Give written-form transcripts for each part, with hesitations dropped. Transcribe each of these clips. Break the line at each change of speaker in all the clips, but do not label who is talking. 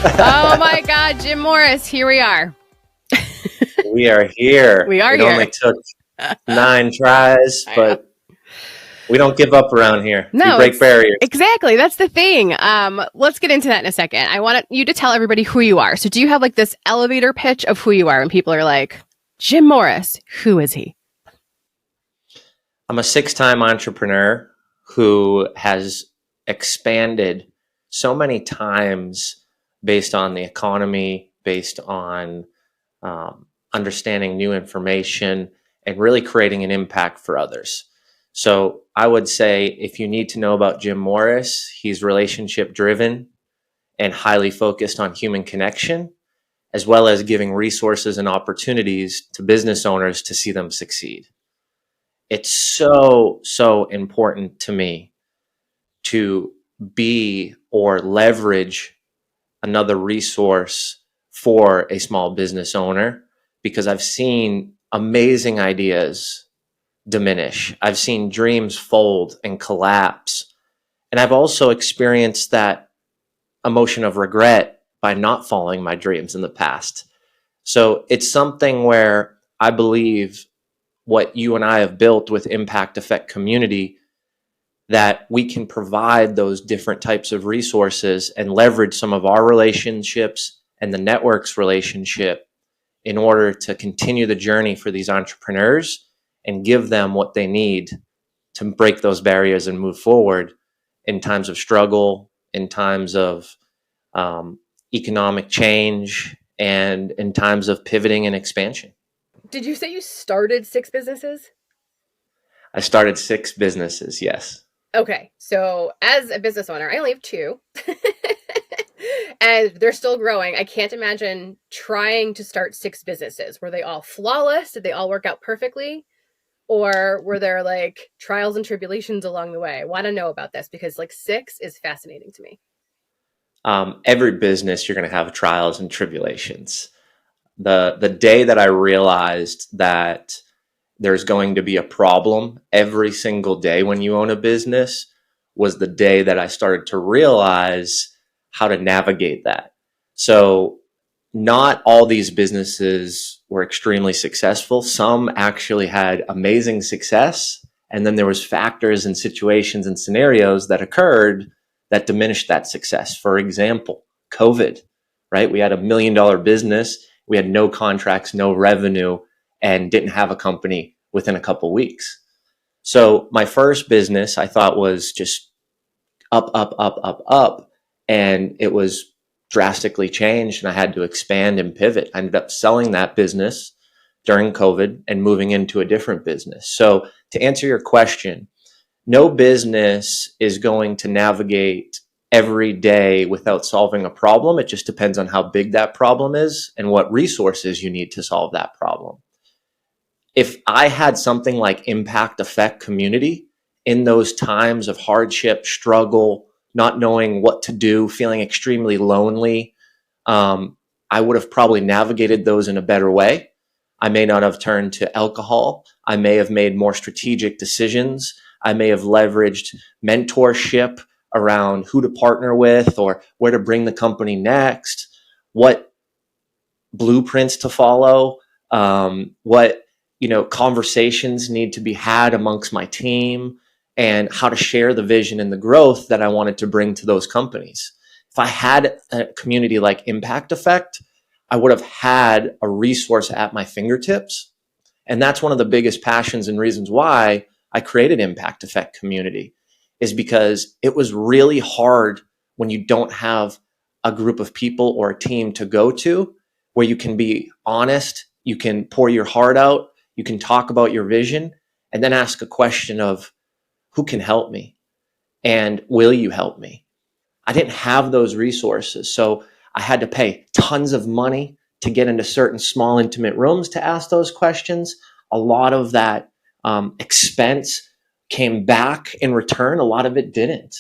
Oh my God, Jim Morris, here we are.
We are here.
We are
it
here.
only took 9 tries, but we don't give up around here.
No,
we break barriers.
Exactly. That's the thing. Let's get into that in a second. I want you to tell everybody who you are. So do you have like this elevator pitch of who you are? And people are like, Jim Morris, who is he?
I'm a 6-time entrepreneur who has expanded so many times based on the economy, based on understanding new information, and really creating an impact for others. So I would say if you need to know about Jim Morris, he's relationship driven and highly focused on human connection, as well as giving resources and opportunities to business owners to see them succeed. It's so important to me to be or leverage another resource for a small business owner, because I've seen amazing ideas diminish. I've seen dreams fold and collapse. And I've also experienced that emotion of regret by not following my dreams in the past. So it's something where I believe what you and I have built with Impact Effect Community, that we can provide those different types of resources and leverage some of our relationships and the network's relationship in order to continue the journey for these entrepreneurs and give them what they need to break those barriers and move forward in times of struggle, in times of economic change, and in times of pivoting and expansion.
Did you say you started 6 businesses?
I started 6 businesses, yes.
Okay, so as a business owner, I only have 2. And they're still growing. I can't imagine trying to start 6 businesses. Were they all flawless? Did they all work out perfectly? Or were there like trials and tribulations along the way? I want to know about this because like 6 is fascinating to me.
Every business, you're going to have trials and tribulations. The day that I realized that there's going to be a problem every single day when you own a business was the day that I started to realize how to navigate that. So not all these businesses were extremely successful. Some actually had amazing success. And then there was factors and situations and scenarios that occurred that diminished that success. For example, COVID, right? We had $1 million business. We had no contracts, no revenue, and didn't have a company within a couple weeks. So my first business I thought was just up. And it was drastically changed and I had to expand and pivot. I ended up selling that business during COVID and moving into a different business. So to answer your question, no business is going to navigate every day without solving a problem. It just depends on how big that problem is and what resources you need to solve that problem. If I had something like Impact Effect Community in those times of hardship, struggle, not knowing what to do, feeling extremely lonely, I would have probably navigated those in a better way. I may not have turned to alcohol. I may have made more strategic decisions. I may have leveraged mentorship around who to partner with or where to bring the company next, what blueprints to follow, what conversations need to be had amongst my team, and how to share the vision and the growth that I wanted to bring to those companies. If I had a community like Impact Effect, I would have had a resource at my fingertips. And that's one of the biggest passions and reasons why I created Impact Effect Community, is because it was really hard when you don't have a group of people or a team to go to where you can be honest, you can pour your heart out, you can talk about your vision, and then ask a question of, who can help me? And will you help me? I didn't have those resources. So I had to pay tons of money to get into certain small, intimate rooms to ask those questions. A lot of that expense came back in return. A lot of it didn't.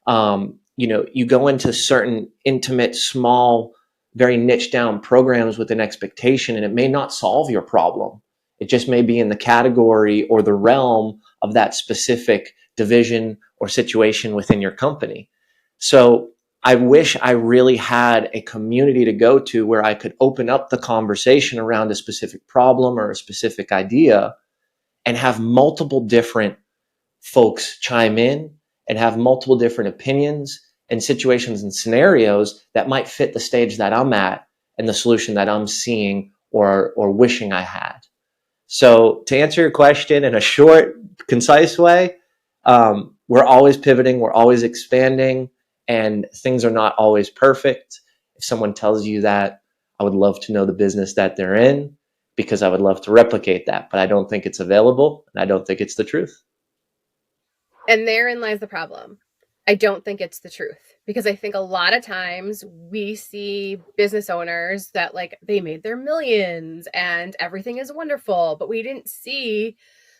You go into certain intimate, small, very niche down programs with an expectation, and it may not solve your problem. It just may be in the category or the realm of that specific division or situation within your company. So I wish I really had a community to go to where I could open up the conversation around a specific problem or a specific idea and have multiple different folks chime in and have multiple different opinions and situations and scenarios that might fit the stage that I'm at and the solution that I'm seeing or wishing I had. So to answer your question in a short, concise way, we're always pivoting, we're always expanding, and things are not always perfect. If someone tells you that, I would love to know the business that they're in because I would love to replicate that, but I don't think it's available and I don't think it's the truth.
And therein lies the problem. I don't think it's the truth because I think a lot of times we see business owners that like they made their millions and everything is wonderful, but we didn't see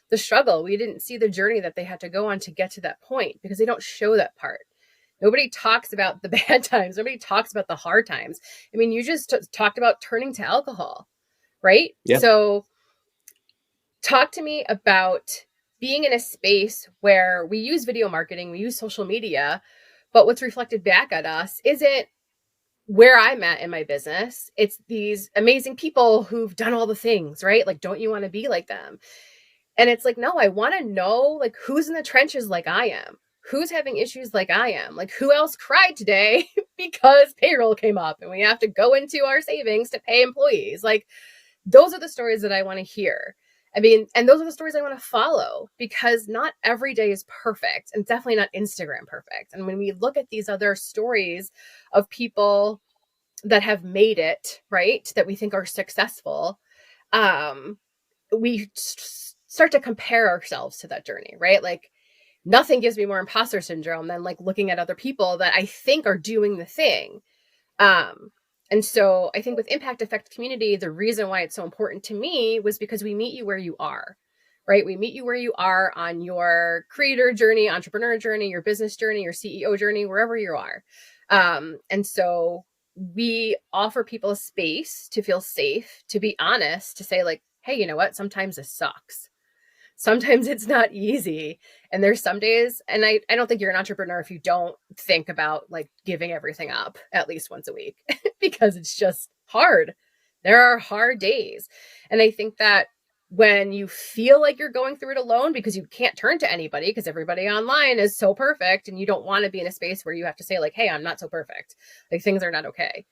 the struggle. We didn't see the journey that they had to go on to get to that point because they don't show that part. Nobody talks about the bad times. Nobody talks about the hard times. I mean, you just talked about turning to alcohol, right?
Yeah.
So talk to me about being in a space where we use video marketing, we use social media, but what's reflected back at us isn't where I'm at in my business. It's these amazing people who've done all the things, right? Like, don't you want to be like them? And it's like, no, I want to know like who's in the trenches like I am, who's having issues like I am, like who else cried today because payroll came up and we have to go into our savings to pay employees. Like, those are the stories that I want to hear. I mean, and those are the stories I want to follow because not every day is perfect and definitely not Instagram perfect. And when we look at these other stories of people that have made it, right, that we think are successful, we start to compare ourselves to that journey, right? Like nothing gives me more imposter syndrome than like looking at other people that I think are doing the thing. Um, and so I think with impact effect community, the reason why it's so important to me was because we meet you where you are, right? We meet you where you are on your creator journey, entrepreneur journey, your business journey, your CEO journey, wherever you are. And so we offer people a space to feel safe, to be honest, to say like, hey, you know what? Sometimes this sucks. Sometimes it's not easy. And there's some days, and I don't think you're an entrepreneur if you don't think about like giving everything up at least once a week because it's just hard. There are hard days. And I think that when you feel like you're going through it alone because you can't turn to anybody because everybody online is so perfect and you don't want to be in a space where you have to say like, hey, I'm not so perfect. Like things are not okay.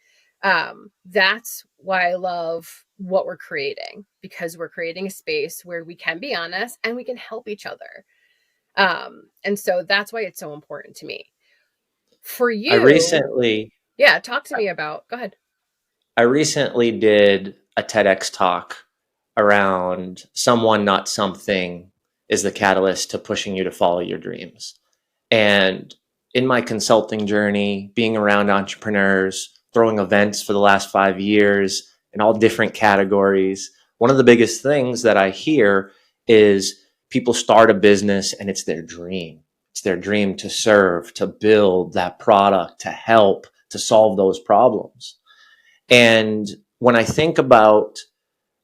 That's why I love what we're creating because we're creating a space where we can be honest and we can help each other. And so that's why it's so important to me. For
I
you,
recently
yeah, talk to me about, go ahead.
I recently did a TEDx talk around someone not something is the catalyst to pushing you to follow your dreams. And in my consulting journey, being around entrepreneurs, throwing events for the last 5 years in all different categories, one of the biggest things that I hear is people start a business and it's their dream. It's their dream to serve, to build that product, to help, to solve those problems. And when I think about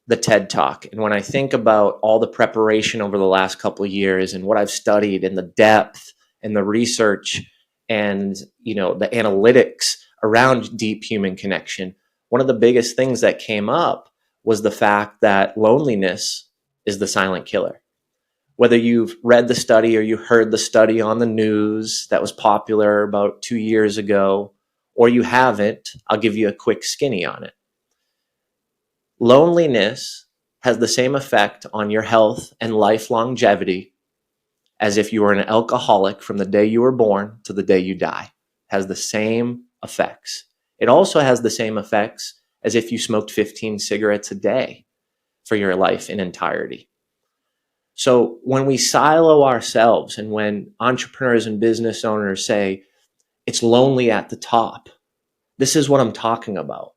the TED Talk and when I think about all the preparation over the last couple of years and what I've studied and the depth and the research and the analytics around deep human connection, one of the biggest things that came up was the fact that loneliness is the silent killer. Whether you've read the study or you heard the study on the news that was popular about 2 years ago, or you haven't, I'll give you a quick skinny on it. Loneliness has the same effect on your health and life longevity as if you were an alcoholic from the day you were born to the day you die. It has the same effects. It also has the same effects as if you smoked 15 cigarettes a day for your life in entirety. So when we silo ourselves and when entrepreneurs and business owners say it's lonely at the top, this is what I'm talking about.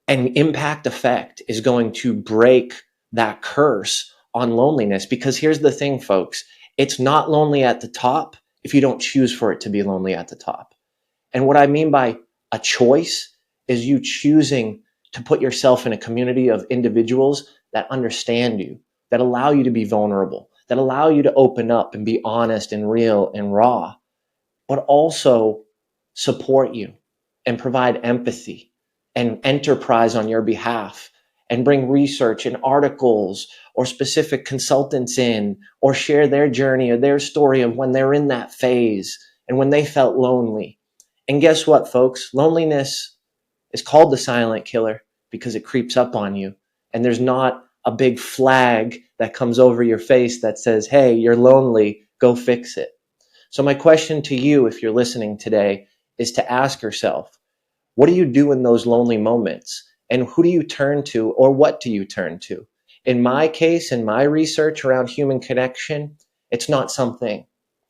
And impact effect is going to break that curse on loneliness because here's the thing, folks, it's not lonely at the top if you don't choose for it to be lonely at the top. And what I mean by a choice is you choosing to put yourself in a community of individuals that understand you, that allow you to be vulnerable, that allow you to open up and be honest and real and raw, but also support you and provide empathy and enterprise on your behalf and bring research and articles or specific consultants in, or share their journey or their story of when they're in that phase and when they felt lonely. And guess what, folks? Loneliness is called the silent killer because it creeps up on you. And there's not a big flag that comes over your face that says, hey, you're lonely, go fix it. So my question to you, if you're listening today, is to ask yourself, what do you do in those lonely moments? And who do you turn to, or what do you turn to? In my case, in my research around human connection, it's not something,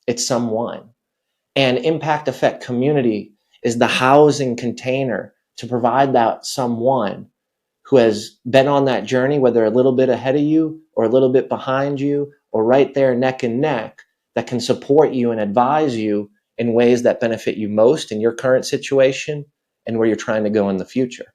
it's someone. And impact effect community is the housing container to provide that someone who has been on that journey, whether a little bit ahead of you or a little bit behind you or right there neck and neck, that can support you and advise you in ways that benefit you most in your current situation and where you're trying to go in the future.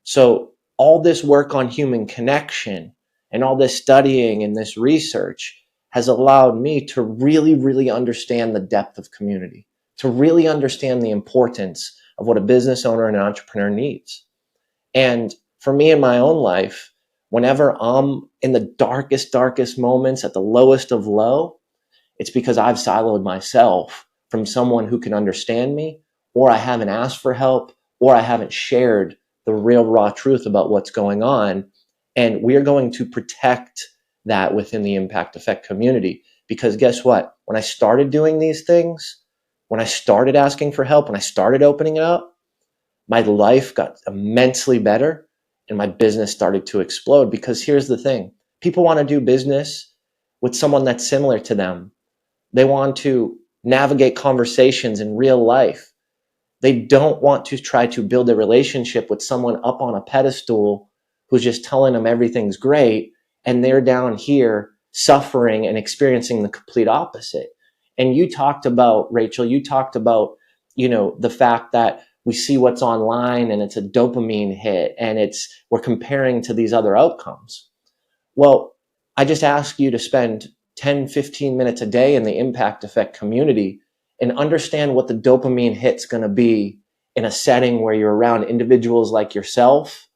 So all this work on human connection and all this studying and this research has allowed me to really, really understand the depth of community, to really understand the importance of what a business owner and an entrepreneur needs. And for me in my own life, whenever I'm in the darkest moments at the lowest of low, it's because I've siloed myself from someone who can understand me, or I haven't asked for help, or I haven't shared the real raw truth about what's going on. And we are going to protect that within the impact effect community. Because guess what? When I started doing these things, when I started asking for help, when I started opening it up, my life got immensely better and my business started to explode. Because here's the thing, people want to do business with someone that's similar to them. They want to navigate conversations in real life. They don't want to try to build a relationship with someone up on a pedestal who's just telling them everything's great and they're down here suffering and experiencing the complete opposite. And you talked about, Rachel, you talked about, the fact that we see what's online and it's a dopamine hit and we're comparing to these other outcomes. Well, I just ask you to spend 10, 15 minutes a day in the impact effect community and understand what the dopamine hit's going to be in a setting where you're around individuals like yourself,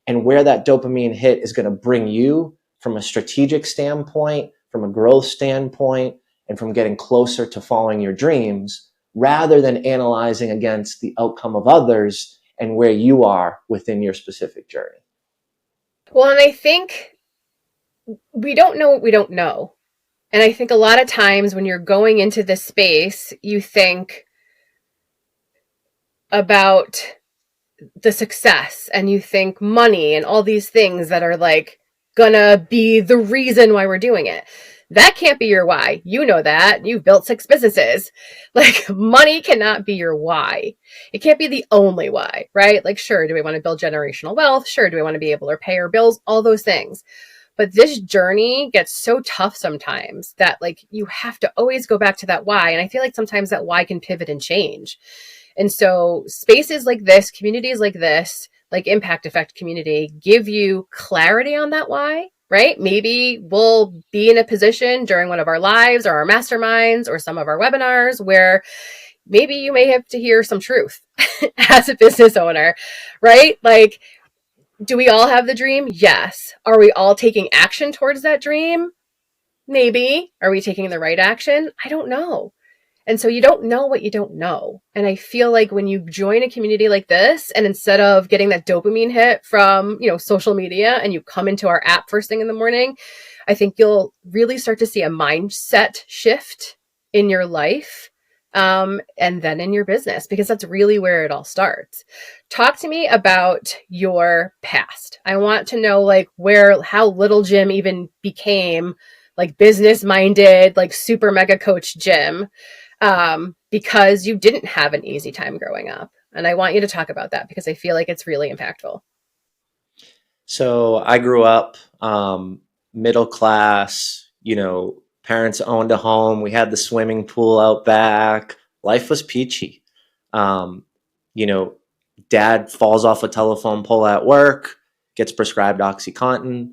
and where that dopamine hit is going to bring you from a strategic standpoint, from a growth standpoint, and from getting closer to following your dreams, rather than analyzing against the outcome of others and where you are within your specific journey.
Well, and I think we don't know what we don't know. And I think a lot of times when you're going into this space, you think about the success and you think money and all these things that are like gonna be the reason why we're doing it. That can't be your why. You know that. You've built 6 businesses. Like, money cannot be your why. It can't be the only why, right? Like, sure, do we want to build generational wealth? Sure, do we want to be able to pay our bills? All those things. But this journey gets so tough sometimes that like you have to always go back to that why. And I feel like sometimes that why can pivot and change. And so spaces like this, communities like this, like Impact Effect community, give you clarity on that why, right? Maybe we'll be in a position during one of our lives or our masterminds or some of our webinars where maybe you may have to hear some truth as a business owner, right? Like, do we all have the dream? Yes. Are we all taking action towards that dream? Maybe. Are we taking the right action? I don't know. And so you don't know what you don't know. And I feel like when you join a community like this, and instead of getting that dopamine hit from, social media, and you come into our app first thing in the morning, I think you'll really start to see a mindset shift in your life, and then in your business, because that's really where it all starts. Talk to me about your past. I want to know how little Jim even became like business minded, like super mega coach Jim, because you didn't have an easy time growing up. And I want you to talk about that because I feel like it's really impactful.
So I grew up middle class, parents owned a home. We had the swimming pool out back. Life was peachy. Um, you know, Dad falls off a telephone pole at work, gets prescribed OxyContin.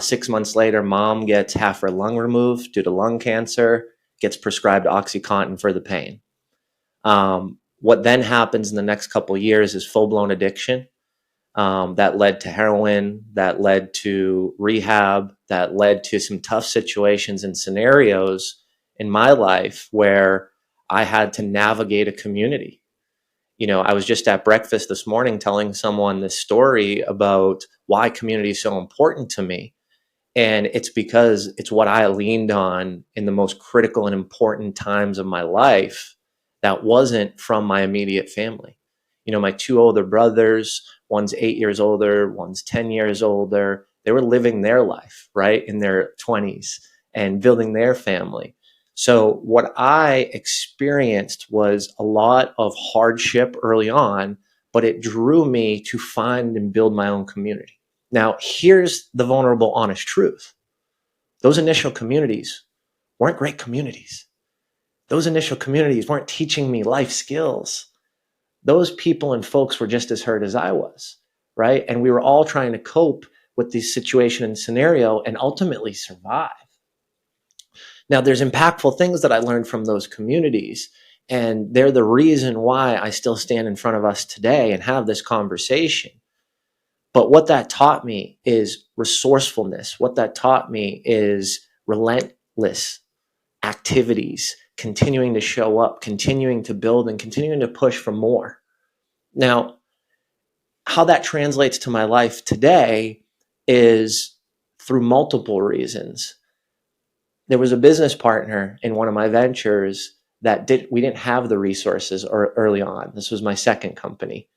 6 months later, mom gets half her lung removed due to lung cancer, gets prescribed OxyContin for the pain. What then happens in the next couple of years is full-blown addiction. That led to heroin, that led to rehab, that led to some tough situations and scenarios in my life where I had to navigate a community. I was just at breakfast this morning telling someone this story about why community is so important to me. And it's because it's what I leaned on in the most critical and important times of my life that wasn't from my immediate family. My two older brothers, one's 8 years older, one's 10 years older. They were living their life, right, in their 20s and building their family. So what I experienced was a lot of hardship early on, but it drew me to find and build my own community. Now, here's the vulnerable, honest truth. Those initial communities weren't great communities. Those initial communities weren't teaching me life skills. Those people and folks were just as hurt as I was, right? And we were all trying to cope with this situation and scenario and ultimately survive. Now, there's impactful things that I learned from those communities, and they're the reason why I still stand in front of us today and have this conversation. But what that taught me is resourcefulness. What that taught me is relentless activities, continuing to show up, continuing to build, and continuing to push for more. Now, how that translates to my life today is through multiple reasons. There was a business partner in one of my ventures that we didn't have the resources early on. This was my second company.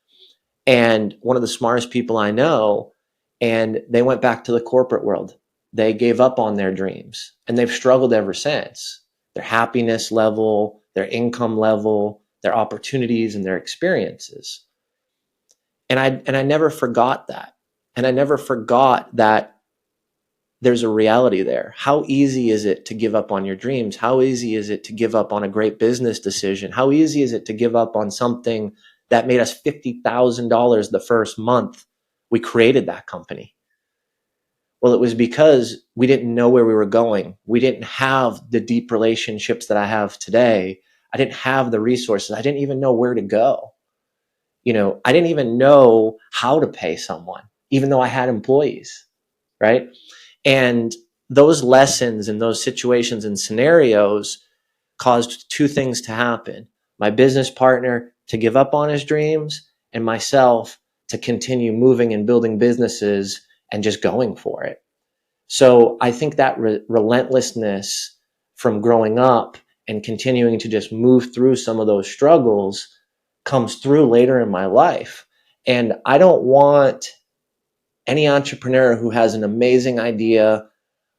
And one of the smartest people I know, and they went back to the corporate world. They gave up on their dreams, and they've struggled ever since. Their happiness level, their income level, their opportunities, and their experiences. And I never forgot that. And I never forgot that there's a reality there. How easy is it to give up on your dreams? How easy is it to give up on a great business decision? How easy is it to give up on something that made us $50,000 the first month we created that company? Well, it was because we didn't know where we were going. We didn't have the deep relationships that I have today. I didn't have the resources. I didn't even know where to go. I didn't even know how to pay someone, even though I had employees, right? And those lessons and those situations and scenarios caused two things to happen. My business partner to give up on his dreams, and myself to continue moving and building businesses and just going for it. So I think that relentlessness from growing up and continuing to just move through some of those struggles comes through later in my life. And I don't want any entrepreneur who has an amazing idea,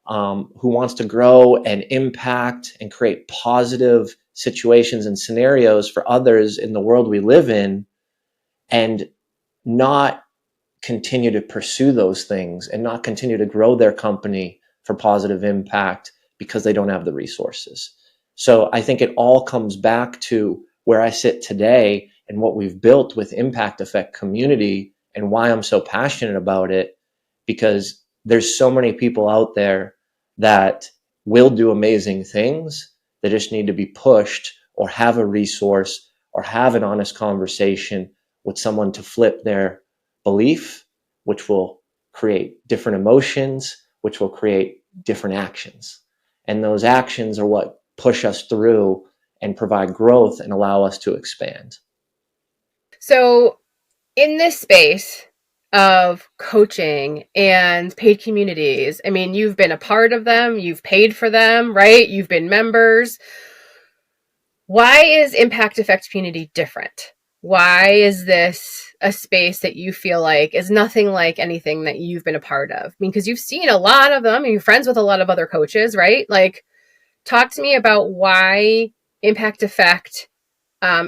who wants to grow and impact and create positive situations and scenarios for others in the world we live in, and not continue to pursue those things and not continue to grow their company for positive impact because they don't have the resources. So I think it all comes back to where I sit today and what we've built with Impact Effect Community and why I'm so passionate about it, because there's so many people out there that will do amazing things. They just need to be pushed or have a resource or have an honest conversation with someone to flip their belief, which will create different emotions, which will create different actions. And those actions are what push us through and provide growth and allow us to expand.
So in this space of coaching and paid communities, I mean, you've been a part of them, you've paid for them, right? You've been members. Why is Impact Effect Community different? Why is this a space that you feel like is nothing like anything that you've been a part of? I mean, because you've seen a lot of them and you're friends with a lot of other coaches, right? Like, talk to me about why Impact Effect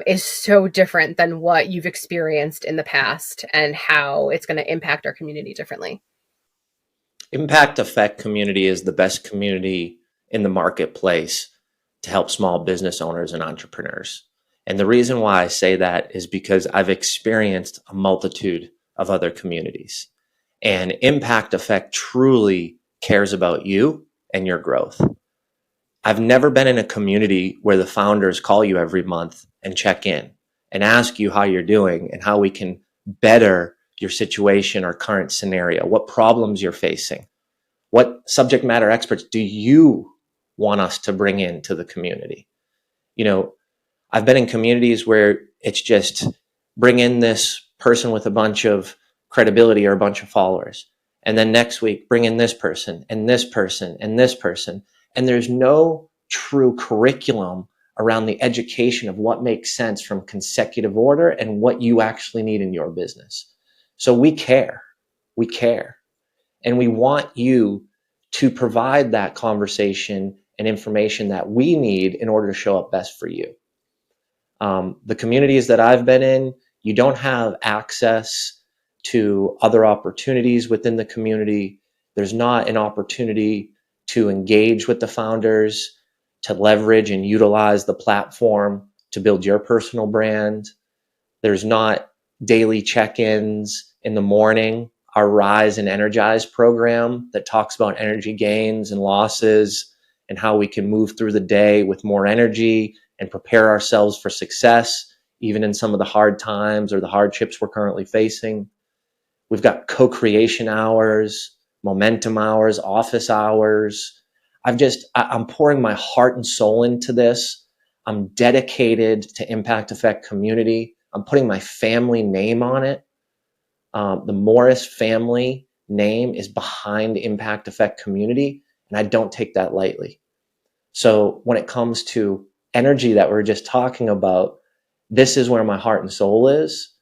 is so different than what you've experienced in the past and how it's going to impact our community differently.
Impact Effect Community is the best community in the marketplace to help small business owners and entrepreneurs. And the reason why I say that is because I've experienced a multitude of other communities. And Impact Effect truly cares about you and your growth. I've never been in a community where the founders call you every month and check in and ask you how you're doing and how we can better your situation or current scenario, what problems you're facing, what subject matter experts do you want us to bring into the community. You know, I've been in communities where it's just bring in this person with a bunch of credibility or a bunch of followers. And then next week, bring in this person and this person and this person. And there's no true curriculum around the education of what makes sense from consecutive order and what you actually need in your business. So we care. We care. And we want you to provide that conversation and information that we need in order to show up best for you. The communities that I've been in, you don't have access to other opportunities within the community. There's not an opportunity to engage with the founders, to leverage and utilize the platform to build your personal brand. There's not daily check-ins in the morning, our Rise and Energize program that talks about energy gains and losses and how we can move through the day with more energy and prepare ourselves for success, even in some of the hard times or the hardships we're currently facing. We've got co-creation hours, momentum hours, office hours. I'm pouring my heart and soul into this. I'm dedicated to Impact Effect community. I'm putting my family name on it. The Morris family name is behind Impact Effect community, and I don't take that lightly. So when it comes to energy that we're just talking about, this is where my heart and soul is.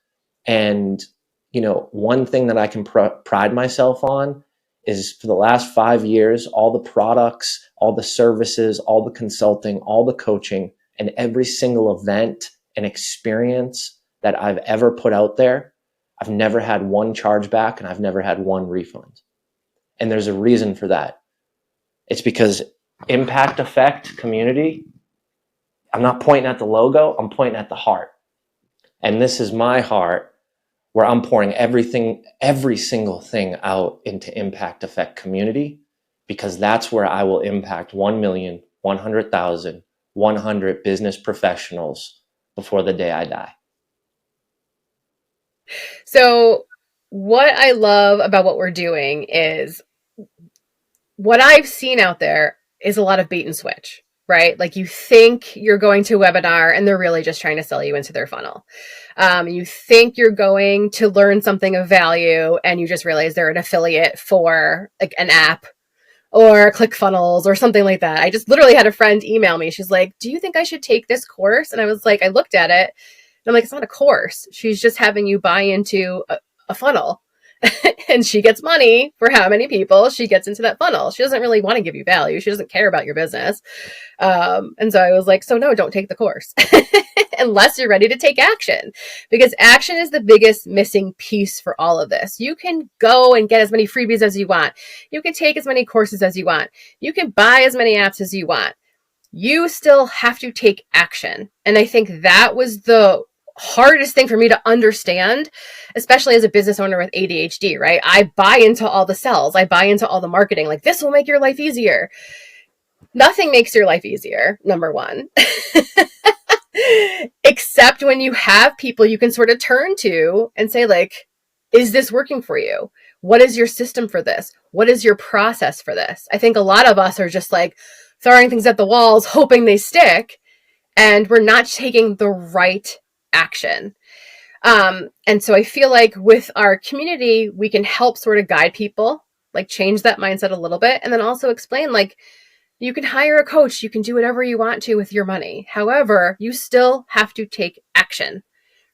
And, you know, one thing that I can pride myself on is for the last 5 years, all the products, all the services, all the consulting, all the coaching, and every single event and experience that I've ever put out there, I've never had one chargeback and I've never had one refund. And there's a reason for that. It's because Impact Effect community, I'm not pointing at the logo, I'm pointing at the heart. And this is my heart where I'm pouring everything, every single thing out into Impact Effect community, because that's where I will impact 1,100,100 business professionals before the day I die.
So what I love about what we're doing is what I've seen out there is a lot of bait and switch, right? Like you think you're going to a webinar and they're really just trying to sell you into their funnel. You think you're going to learn something of value and you just realize they're an affiliate for like an app or ClickFunnels or something like that. I just literally had a friend email me. She's like, do you think I should take this course? And I was like, I looked at it and I'm like, it's not a course. She's just having you buy into a funnel. And she gets money for how many people she gets into that funnel. She doesn't really want to give you value. She doesn't care about your business. And so I was like, so no, don't take the course unless you're ready to take action, because action is the biggest missing piece for all of this. You can go and get as many freebies as you want. You can take as many courses as you want. You can buy as many apps as you want. You still have to take action. And I think that was the hardest thing for me to understand, especially as a business owner with ADHD, right? I buy into all the sales. I buy into all the marketing. Like, this will make your life easier. Nothing makes your life easier, number one. Except when you have people you can sort of turn to and say, like, is this working for you? What is your system for this? What is your process for this? I think a lot of us are just like throwing things at the walls, hoping they stick, and we're not taking the right action. And so I feel like with our community, we can help sort of guide people, like change that mindset a little bit, and then also explain, like, you can hire a coach, you can do whatever you want to with your money. However, you still have to take action,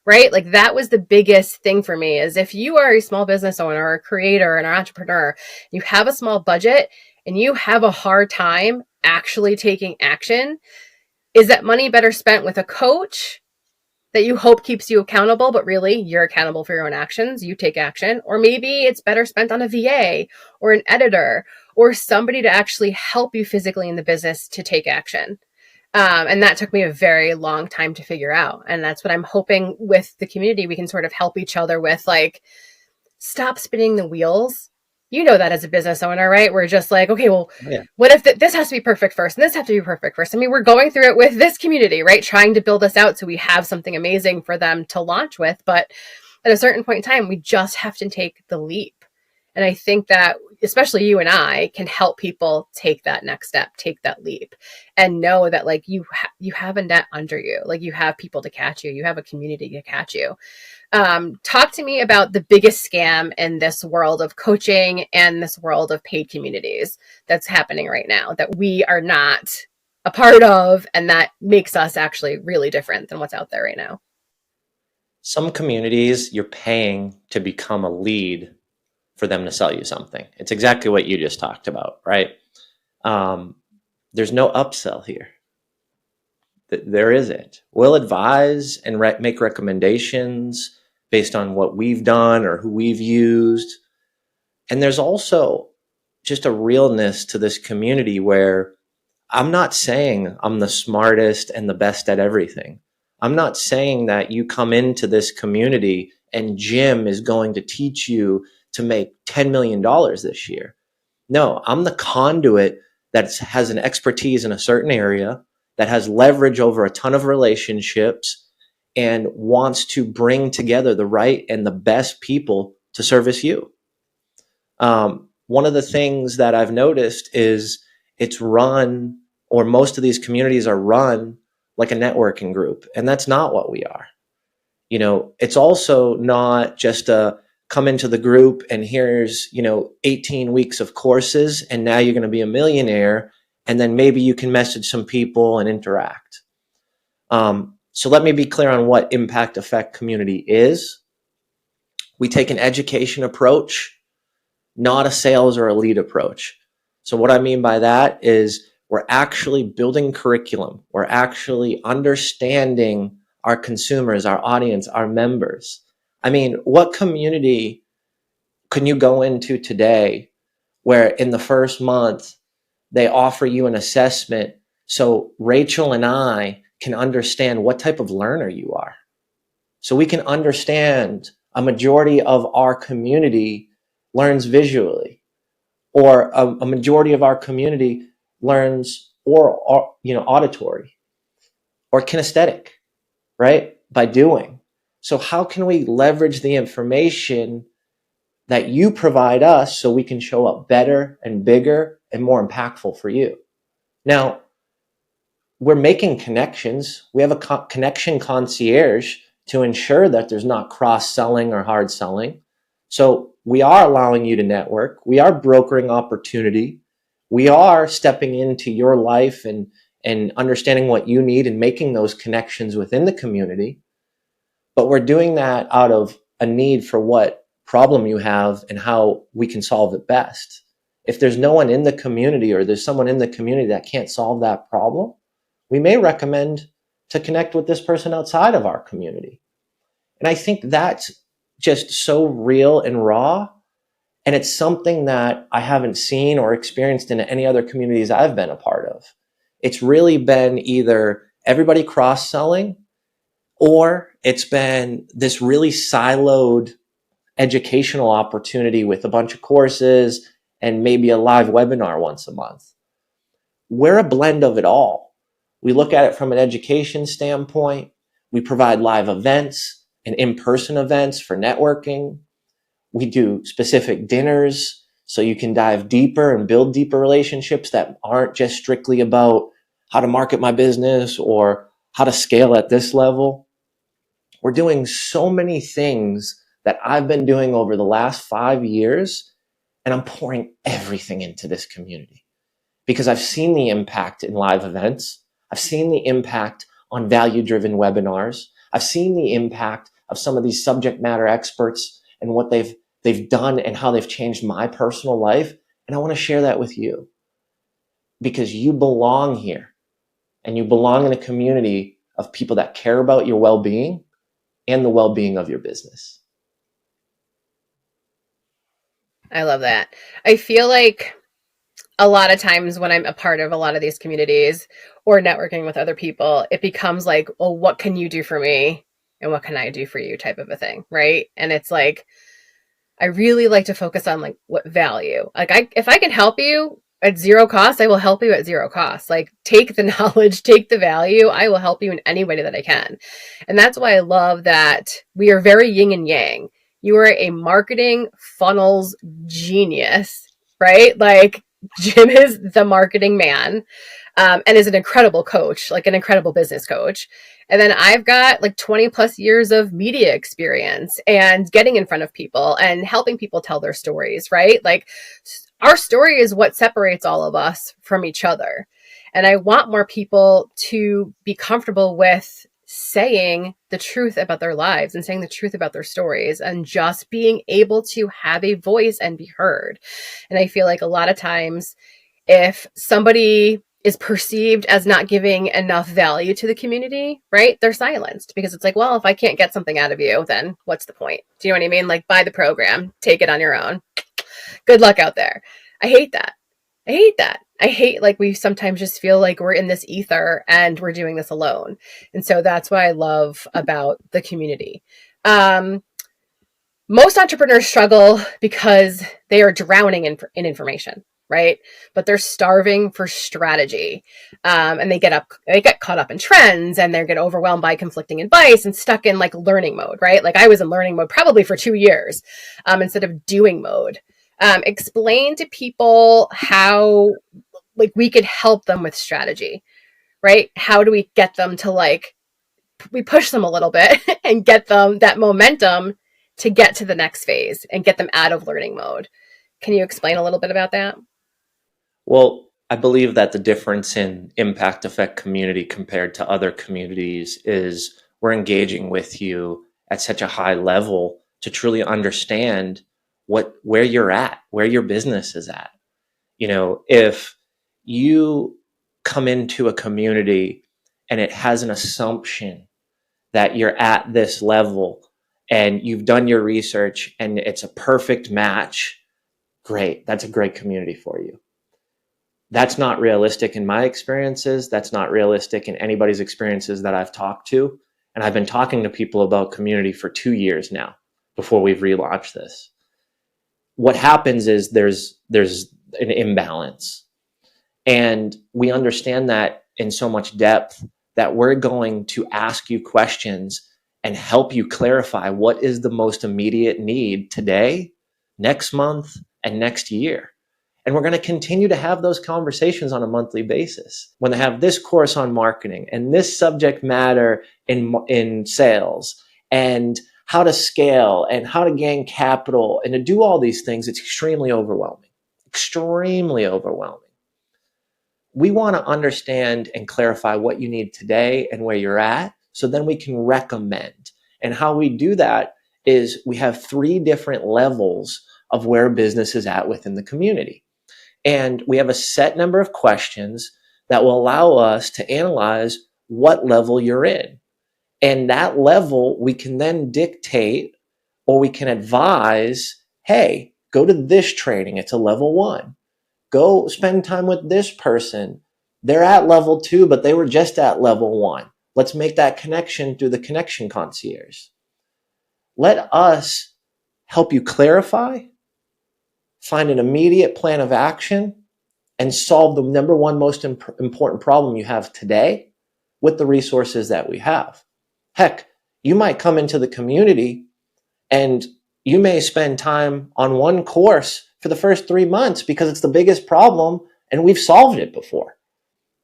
right? Like that was the biggest thing for me, is if you are a small business owner or a creator and an entrepreneur, you have a small budget and you have a hard time actually taking action, is that money better spent with a coach that you hope keeps you accountable, but really you're accountable for your own actions, you take action? Or maybe it's better spent on a VA or an editor or somebody to actually help you physically in the business to take action. And that took me a very long time to figure out. And that's what I'm hoping with the community, we can sort of help each other with, like, stop spinning the wheels. You know that as a business owner, right? We're just like, okay, well,
Yeah.
what if this has to be perfect first and this has to be perfect first? I mean, we're going through it with this community, right? Trying to build this out so we have something amazing for them to launch with. But at a certain point in time, we just have to take the leap. And I think that especially you and I can help people take that next step, take that leap, and know that like you have a net under you, like you have people to catch you, you have a community to catch you. Talk to me about the biggest scam in this world of coaching and this world of paid communities that's happening right now that we are not a part of, and that makes us actually really different than what's out there right now.
Some communities you're paying to become a lead for them to sell you something. It's exactly what you just talked about, right? Um, there's no upsell here. There isn't. We'll advise and make recommendations based on what we've done or who we've used. And there's also just a realness to this community where I'm not saying I'm the smartest and the best at everything. I'm not saying that you come into this community and Jim is going to teach you to make $10 million this year. No, I'm the conduit that has an expertise in a certain area, that has leverage over a ton of relationships, and wants to bring together the right and the best people to service you. One of the things that I've noticed is it's run, or most of these communities are run like a networking group, and that's not what we are. You know, it's also not just a come into the group and here's, 18 weeks of courses and now you're going to be a millionaire and then maybe you can message some people and interact. So let me be clear on what impact effect community is. We take an education approach, not a sales or a lead approach. So what I mean by that is we're actually building curriculum. We're actually understanding our consumers, our audience, our members. I mean, what community can you go into today where in the first month they offer you an assessment so Rachel and I can understand what type of learner you are? So we can understand a majority of our community learns visually, or a majority of our community learns or auditory or kinesthetic, right? By doing. So how can we leverage the information that you provide us so we can show up better and bigger and more impactful for you? Now, we're making connections. We have a connection concierge to ensure that there's not cross-selling or hard selling. So we are allowing you to network. We are brokering opportunity. We are stepping into your life and understanding what you need and making those connections within the community. But we're doing that out of a need for what problem you have and how we can solve it best. If there's no one in the community or there's someone in the community that can't solve that problem, we may recommend to connect with this person outside of our community. And I think that's just so real and raw. And it's something that I haven't seen or experienced in any other communities I've been a part of. It's really been either everybody cross-selling, or it's been this really siloed educational opportunity with a bunch of courses and maybe a live webinar once a month. We're a blend of it all. We look at it from an education standpoint. We provide live events and in-person events for networking. We do specific dinners so you can dive deeper and build deeper relationships that aren't just strictly about how to market my business or how to scale at this level. We're doing so many things that I've been doing over the last 5 years, and I'm pouring everything into this community because I've seen the impact in live events. I've seen the impact on value-driven webinars. I've seen the impact of some of these subject matter experts and what they've done and how they've changed my personal life. And I want to share that with you because you belong here and you belong in a community of people that care about your well-being and the well-being of your business.
I love that. I feel like a lot of times when I'm a part of a lot of these communities or networking with other people, it becomes like, well, what can you do for me? And what can I do for you type of a thing, right? And it's like, I really like to focus on like what value. Like if I can help you at zero cost, I will help you at zero cost. Like take the knowledge, take the value. I will help you in any way that I can. And that's why I love that we are very yin and yang. You are a marketing funnels genius, right? Like Jim is the marketing man, and is an incredible coach, like an incredible business coach. And then I've got like 20 plus years of media experience and getting in front of people and helping people tell their stories, right? Like our story is what separates all of us from each other. And I want more people to be comfortable with saying the truth about their lives and saying the truth about their stories and just being able to have a voice and be heard. And I feel like a lot of times, if somebody is perceived as not giving enough value to the community, right? They're silenced because it's like, well, if I can't get something out of you, then what's the point? Do you know what I mean? Like, buy the program, take it on your own. Good luck out there. I hate that. I hate that. I hate like we sometimes just feel like we're in this ether and we're doing this alone. And so that's what I love about the community. Most entrepreneurs struggle because they are drowning in information, right? But they're starving for strategy, and they get caught up in trends, and they get overwhelmed by conflicting advice and stuck in like learning mode, right? Like I was in learning mode probably for 2 years, instead of doing mode. Explain to people how like we could help them with strategy, right? How do we get them to like we push them a little bit and get them that momentum to get to the next phase and get them out of learning mode. Can you explain a little bit about that?
Well, I believe that the difference in impact effect community compared to other communities is we're engaging with you at such a high level to truly understand where you're at, where your business is at. You know, if you come into a community and it has an assumption that you're at this level and you've done your research and it's a perfect match, great. That's a great community for you. That's not realistic in my experiences. That's not realistic in anybody's experiences that I've talked to. And I've been talking to people about community for 2 years now before we've relaunched this. What happens is there's an imbalance. And we understand that in so much depth that we're going to ask you questions and help you clarify what is the most immediate need today, next month, and next year. And we're going to continue to have those conversations on a monthly basis. When they have this course on marketing and this subject matter in sales and how to scale and how to gain capital and to do all these things, it's extremely overwhelming. Extremely overwhelming. We want to understand and clarify what you need today and where you're at, so then we can recommend. And how we do that is we have 3 different levels of where business is at within the community. And we have a set number of questions that will allow us to analyze what level you're in. And that level, we can then dictate or we can advise, hey, go to this training. It's a level 1. Go spend time with this person. They're at level 2, but they were just at level 1. Let's make that connection through the connection concierge. Let us help you clarify, find an immediate plan of action, and solve the number one most important problem you have today with the resources that we have. Heck, you might come into the community and you may spend time on one course for the first 3 months because it's the biggest problem and we've solved it before.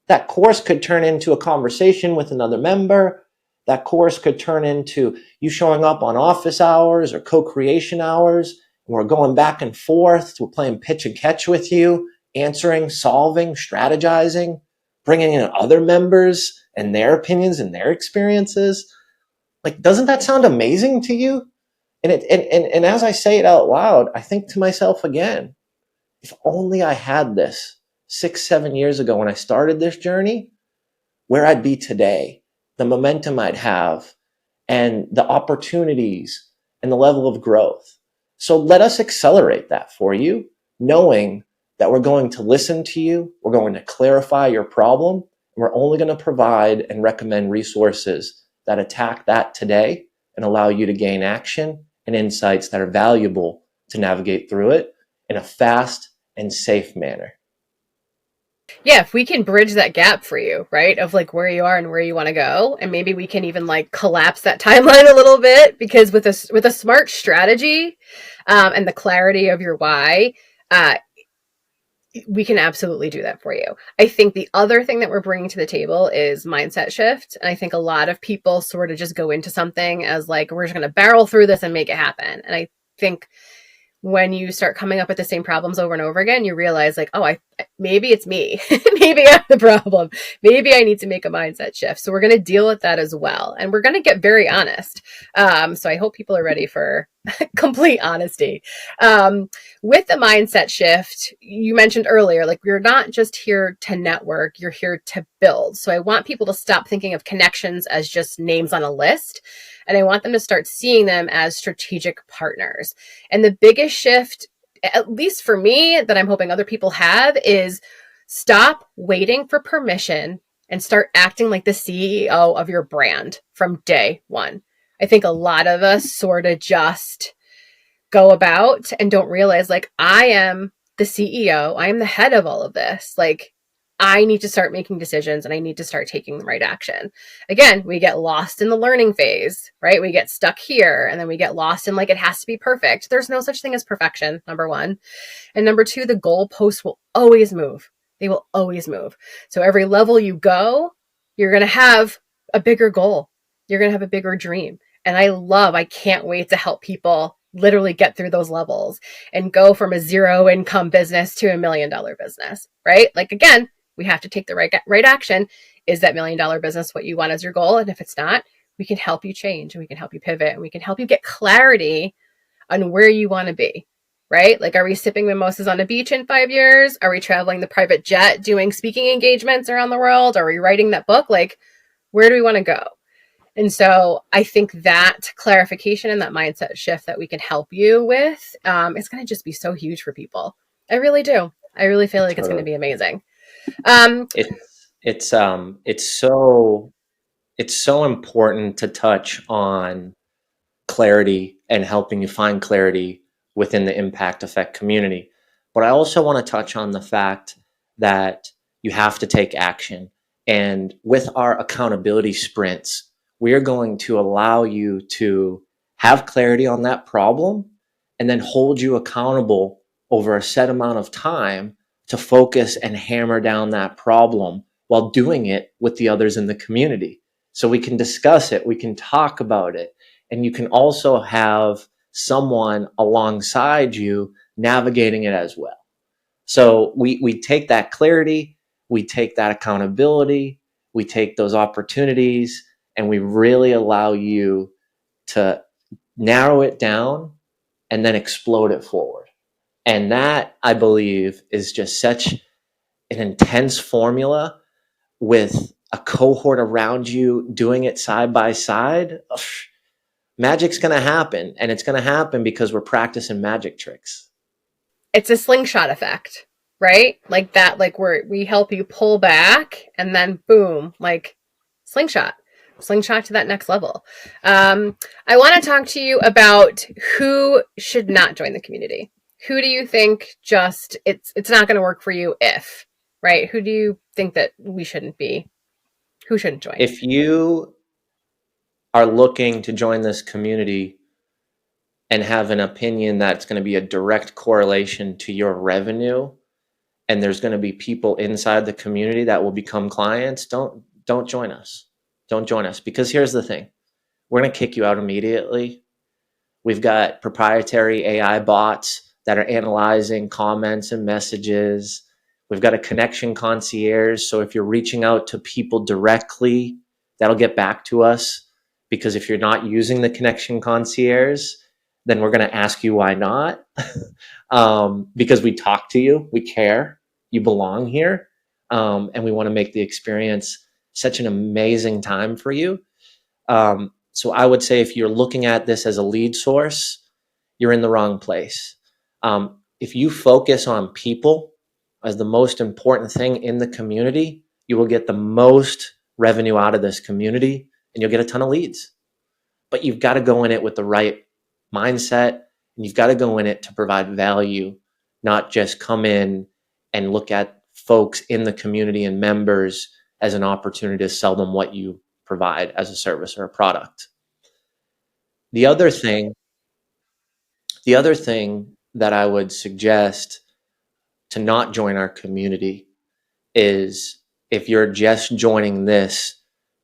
That course could turn into a conversation with another member. That course could turn into you showing up on office hours or co-creation hours. And we're going back and forth. We're playing pitch and catch with you, answering, solving, strategizing, bringing in other members and their opinions and their experiences. Like, doesn't that sound amazing to you? And as I say it out loud, I think to myself again, if only I had this 6, 7 years ago when I started this journey, where I'd be today, the momentum I'd have, and the opportunities and the level of growth. So let us accelerate that for you, knowing that we're going to listen to you, we're going to clarify your problem, and we're only going to provide and recommend resources that attack that today and allow you to gain action and insights that are valuable to navigate through it in a fast and safe manner.
Yeah, if we can bridge that gap for you, right, of like where you are and where you want to go, and maybe we can even like collapse that timeline a little bit, because with a smart strategy, and the clarity of your why, uh, we can absolutely do that for you. I think the other thing that we're bringing to the table is mindset shift. And I think a lot of people sort of just go into something as like, we're just going to barrel through this and make it happen. And I think when you start coming up with the same problems over and over again, you realize like, oh, maybe it's me. Maybe I'm the problem. Maybe I need to make a mindset shift. So we're going to deal with that as well. And we're going to get very honest. So I hope people are ready for complete honesty. With the mindset shift, you mentioned earlier, like you're not just here to network, you're here to build. So I want people to stop thinking of connections as just names on a list. And I want them to start seeing them as strategic partners. And the biggest shift, at least for me, that I'm hoping other people have, is stop waiting for permission and start acting like the CEO of your brand from day one. I think a lot of us sort of just go about and don't realize like, I am the CEO, I am the head of all of this. Like, I need to start making decisions and I need to start taking the right action. Again, we get lost in the learning phase, right? We get stuck here and then we get lost in like, it has to be perfect. There's no such thing as perfection, number one. And number two, the goalposts will always move. They will always move. So every level you go, you're going to have a bigger goal. You're going to have a bigger dream. And I can't wait to help people literally get through those levels and go from a zero income business to $1 million business, right? Like, again, we have to take the right action. Is that $1 million business what you want as your goal? And if it's not, we can help you change and we can help you pivot and we can help you get clarity on where you want to be, right? Like, are we sipping mimosas on a beach in 5 years? Are we traveling the private jet, doing speaking engagements around the world? Are we writing that book? Like, where do we want to go? And so I think that clarification and that mindset shift that we can help you with, is going to just be so huge for people. I really do. I really feel like it's going to be amazing.
It's so important to touch on clarity and helping you find clarity within the impact effect community. But I also want to touch on the fact that you have to take action. And with our accountability sprints, we are going to allow you to have clarity on that problem and then hold you accountable over a set amount of time to focus and hammer down that problem while doing it with the others in the community. So we can discuss it, we can talk about it, and you can also have someone alongside you navigating it as well. So we take that clarity, we take that accountability, we take those opportunities, and we really allow you to narrow it down and then explode it forward. And that, I believe, is just such an intense formula with a cohort around you doing it side by side. Magic's going to happen. And it's going to happen because we're practicing magic tricks.
It's a slingshot effect, right? Like that, like we help you pull back and then boom, like slingshot to that next level. I want to talk to you about who should not join the community. Who do you think just it's not going to work for you if, right? Who do you think that we shouldn't be? Who shouldn't join?
If you are looking to join this community and have an opinion that's going to be a direct correlation to your revenue, and there's going to be people inside the community that will become clients, don't join us. Don't join us, because here's the thing. We're going to kick you out immediately. We've got proprietary AI bots that are analyzing comments and messages. We've got a connection concierge. So if you're reaching out to people directly, that'll get back to us. Because if you're not using the connection concierge, then we're going to ask you why not. Because we talk to you, we care, you belong here, and we want to make the experience such an amazing time for you. So I would say if you're looking at this as a lead source, you're in the wrong place. If you focus on people as the most important thing in the community, you will get the most revenue out of this community and you'll get a ton of leads. But you've got to go in it with the right mindset. You've got to go in it to provide value, not just come in and look at folks in the community and members as an opportunity to sell them what you provide as a service or a product. The other thing that I would suggest to not join our community is if you're just joining this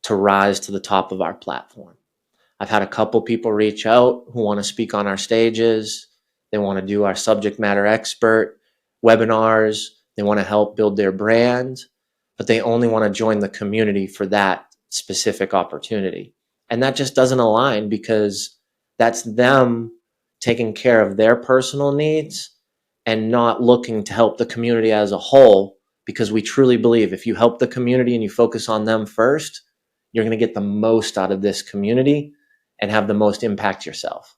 to rise to the top of our platform. I've had a couple people reach out who want to speak on our stages. They want to do our subject matter expert webinars. They want to help build their brand, but they only want to join the community for that specific opportunity. And that just doesn't align, because that's them taking care of their personal needs and not looking to help the community as a whole, because we truly believe if you help the community and you focus on them first, you're going to get the most out of this community and have the most impact yourself.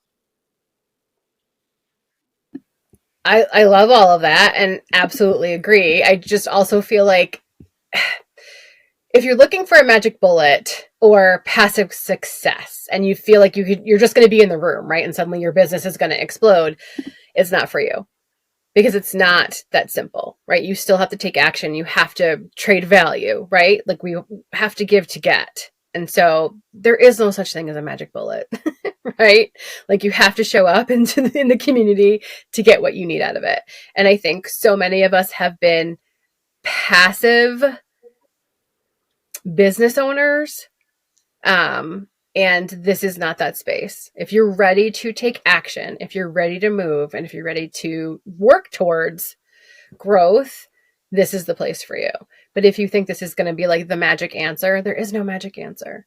I love all of that and absolutely agree. I just also feel like if you're looking for a magic bullet or passive success and you feel like you're just going to be in the room, right? And suddenly your business is going to explode, it's not for you, because it's not that simple, right? You still have to take action. You have to trade value, right? Like we have to give to get. And so there is no such thing as a magic bullet, right? Like you have to show up in the community to get what you need out of it. And I think so many of us have been passive business owners. And this is not that space. If you're ready to take action, if you're ready to move, and if you're ready to work towards growth, this is the place for you. But if you think this is going to be like the magic answer, there is no magic answer.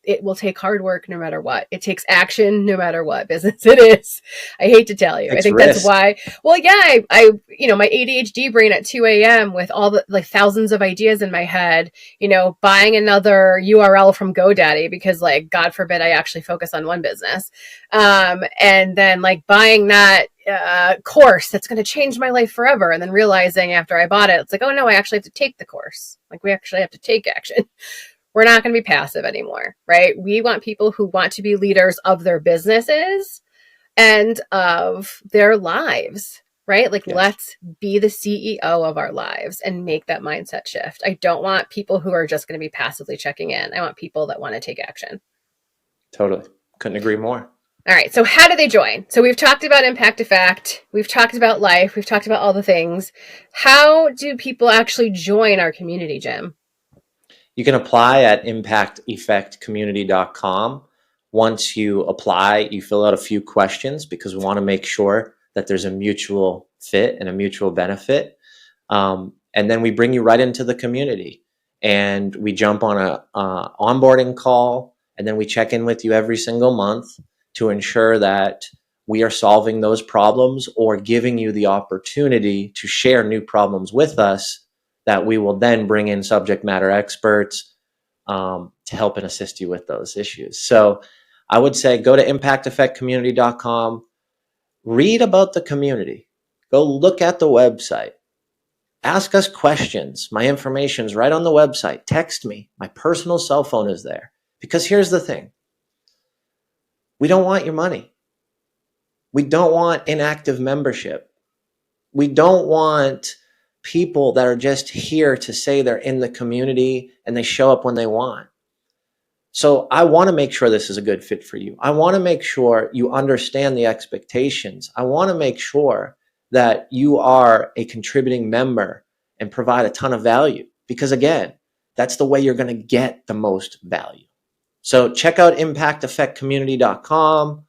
It will take hard work no matter what. It takes action no matter what business it is. I hate to tell you. I think
risk.
That's why, well, yeah, I my ADHD brain at 2 a.m. with all the like thousands of ideas in my head, buying another URL from GoDaddy because like, God forbid I actually focus on one business. And then like buying that course that's going to change my life forever. And then realizing after I bought it, it's like, oh no, I actually have to take the course. Like we actually have to take action. We're not going to be passive anymore, right? We want people who want to be leaders of their businesses and of their lives, right? Like, yes. Let's be the CEO of our lives and make that mindset shift. I don't want people who are just going to be passively checking in. I want people that want to take action.
Totally. Couldn't agree more.
All right. So how do they join? So we've talked about impact effect. We've talked about life. We've talked about all the things. How do people actually join our community, Jim?
You can apply at impacteffectcommunity.com. Once you apply, you fill out a few questions because we want to make sure that there's a mutual fit and a mutual benefit. And then we bring you right into the community and we jump on a onboarding call, and then we check in with you every single month to ensure that we are solving those problems or giving you the opportunity to share new problems with us that we will then bring in subject matter experts to help and assist you with those issues. So I would say go to impacteffectcommunity.com, read about the community, go look at the website, ask us questions. My information is right on the website. Text me. My personal cell phone is there. Because here's the thing. We don't want your money. We don't want inactive membership. We don't want people that are just here to say they're in the community and they show up when they want. So I want to make sure this is a good fit for you. I want to make sure you understand the expectations. I want to make sure that you are a contributing member and provide a ton of value, because again, that's the way you're going to get the most value. So check out impacteffectcommunity.com.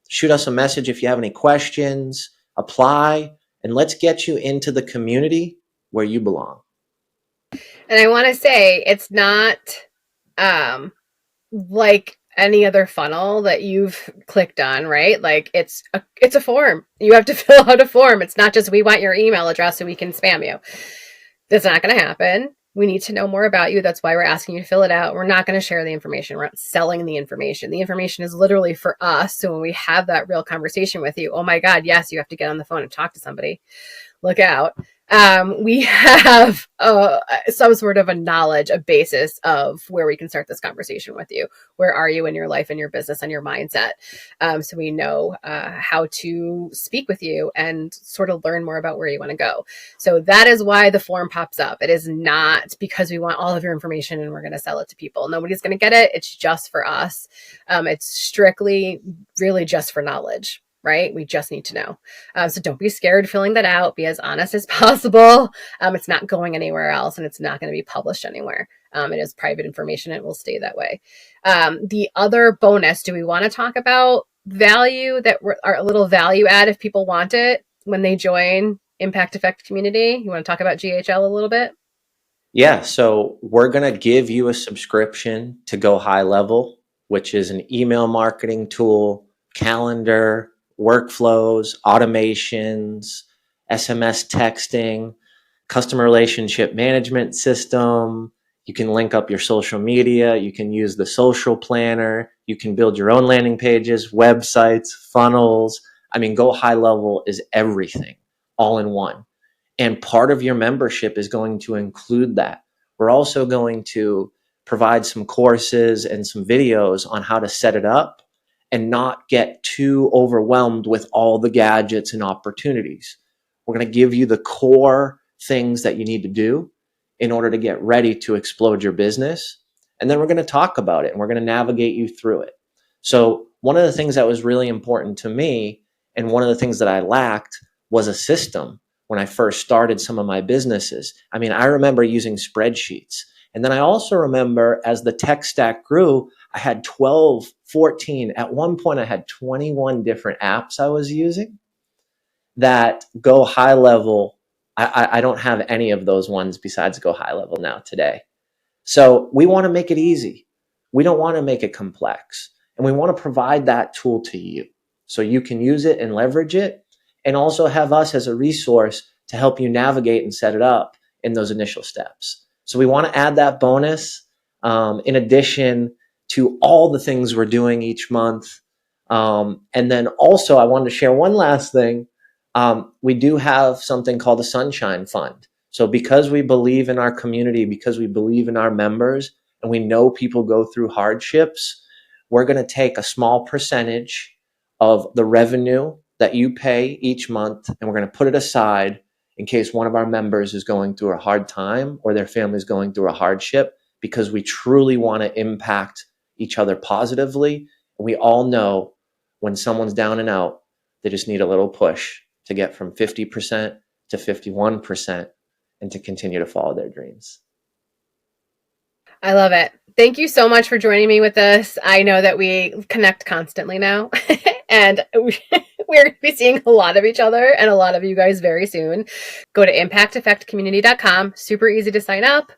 Shoot us a message if you have any questions, apply, and let's get you into the community where you belong.
And I want to say it's not like any other funnel that you've clicked on, right? Like it's a form. You have to fill out a form. It's not just we want your email address so we can spam you. That's not going to happen. We need to know more about you. That's why we're asking you to fill it out. We're not going to share the information. We're not selling the information. The information is literally for us. So when we have that real conversation with you, oh my God, yes, you have to get on the phone and talk to somebody. Look out. We have some sort of a knowledge, a basis of where we can start this conversation with you. Where are you in your life and your business and your mindset? So we know how to speak with you and sort of learn more about where you want to go. So that is why the form pops up. It is not because we want all of your information and we're going to sell it to people. Nobody's going to get it. It's just for us. It's strictly really just for knowledge. Right? We just need to know. So don't be scared filling that out. Be as honest as possible. It's not going anywhere else and it's not going to be published anywhere. It is private information and it will stay that way. The other bonus, do we want to talk about value that are a little value add if people want it when they join Impact Effect Community? You want to talk about GHL a little bit?
Yeah, so we're going to give you a subscription to Go High Level, which is an email marketing tool, calendar, workflows, automations, SMS texting, customer relationship management system. You can link up your social media. You can use the social planner. You can build your own landing pages, websites, funnels. I mean, Go High Level is everything all in one. And part of your membership is going to include that. We're also going to provide some courses and some videos on how to set it up and not get too overwhelmed with all the gadgets and opportunities. We're going to give you the core things that you need to do in order to get ready to explode your business. And then we're going to talk about it and we're going to navigate you through it. So one of the things that was really important to me and one of the things that I lacked was a system when I first started some of my businesses. I mean, I remember using spreadsheets. And then I also remember as the tech stack grew, I had 12, 14. At one point, I had 21 different apps I was using that Go High Level. I don't have any of those ones besides Go High Level now today. So we want to make it easy. We don't want to make it complex. And we want to provide that tool to you so you can use it and leverage it and also have us as a resource to help you navigate and set it up in those initial steps. So we want to add that bonus in addition to all the things we're doing each month. And then also I wanted to share one last thing. We do have something called the Sunshine Fund. So because we believe in our community, because we believe in our members, and we know people go through hardships, we're going to take a small percentage of the revenue that you pay each month, and we're going to put it aside in case one of our members is going through a hard time or their family is going through a hardship, because we truly want to impact each other positively. And we all know when someone's down and out, they just need a little push to get from 50% to 51% and to continue to follow their dreams.
I love it. Thank you so much for joining me with this. I know that we connect constantly now, and we're going to be seeing a lot of each other and a lot of you guys very soon. Go to impacteffectcommunity.com. Super easy to sign up.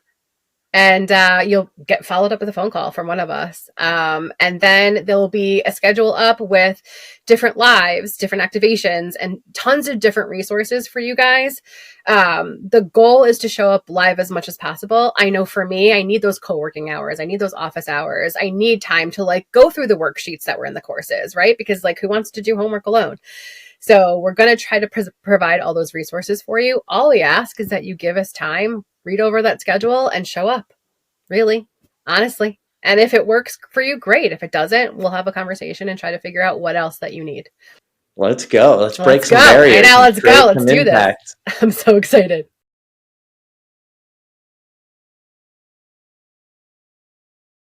And you'll get followed up with a phone call from one of us. And then there'll be a schedule up with different lives, different activations, and tons of different resources for you guys. The goal is to show up live as much as possible. I know for me, I need those co-working hours. I need those office hours. I need time to like go through the worksheets that were in the courses, right? Because like who wants to do homework alone? So we're going to try to provide all those resources for you. All we ask is that you give us time, read over that schedule, and show up. Really, honestly. And if it works for you, great. If it doesn't, we'll have a conversation and try to figure out what else that you need.
Let's go. Let's break some
go.
barriers.
Right now, let's go. Let's do
impact.
this. I'm so excited.